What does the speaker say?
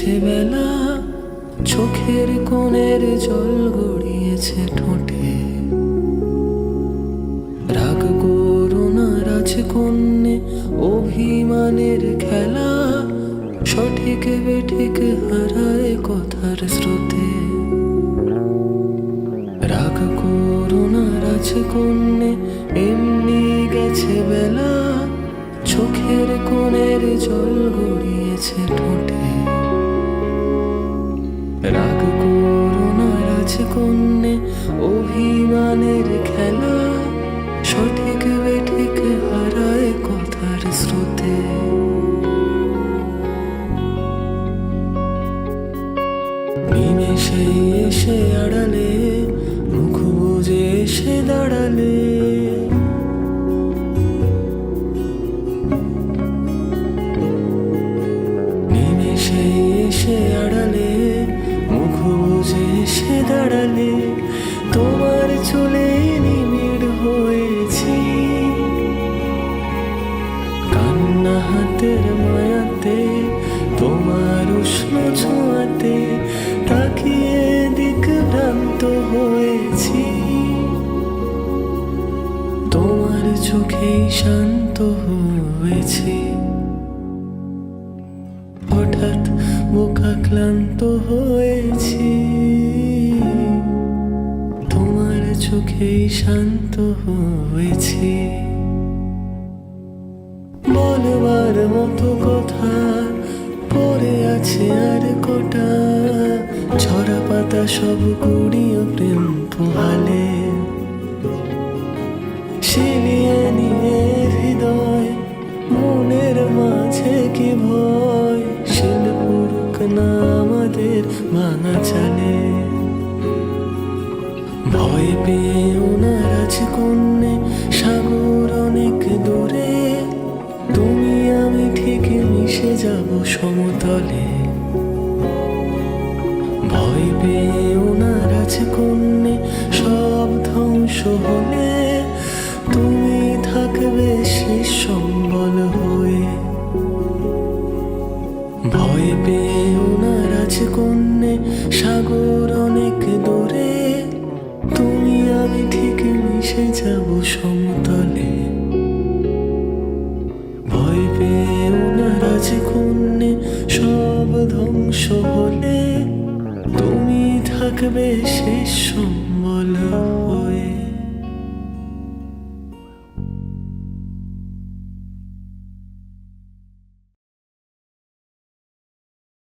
গেছে বেলা, চোখের কোণের জল গড়িয়েছে ঠোঁটে। রাগ করুণা রাজকন্যে অভিমানের খেলা, সঠিক বেঠিক হারায় কথার স্রোতে। রাগ করুণা রাজকন্যে এমনি গেছে বেলা, চোখের কোণের জল গড়িয়েছে ঠোঁটে। রাগ করুণা রাজকন্যে অভিমানের খেলা, সঠিক বেঠিক হারায় কথার স্রোতে। নিমেষে এসে আড়ালে মুখ বুজে এসে দাঁড়ালে, নিমেষে এসে আড়ালে মুখ বুজে এসে দাঁড়ালে, তোমার চুলে নিবিড় হয়েছি। কান্না হাতের মায়াতে তোমার উষ্ণ ছোঁয়াতে তাকিয়ে দিক ভ্রান্ত হয়েছি। তোমার চোখেই শান্ত হয়েছি। হঠাৎ বোকা ক্লান্ত হয়েছি, তোমার চোখেই শান্ত হয়েছি। বলবার মতো কথা পড়ে আছে আর কটা, ঝরা পাতা সব কুড়িয়ে প্রেম পোহালে। শিলিয়ে নিয়ে হৃদয় মনের মাঝে কি ভয়, শিল পুরুক না আমাদের ভাঙা চালে। ভয় পেও না রাজকন্যে সাগর অনেক দূরে, তুমি আমি ঠিক মিশে যাব সমতলে। ভয় পেও না রাজকন্যে সব ধ্বংস হলে, তুমি থাকবে শেষ সম্বল হয়ে। ভয় পেও না রাজকন্যে সাগর অনেক দূরে, তুমি আমি ঠিক মিশে যাব সমতলে। ভয় পেও না রাজকন্যে সব ধ্বংস হলে, তুমি থাকবে শেষ সম্বল।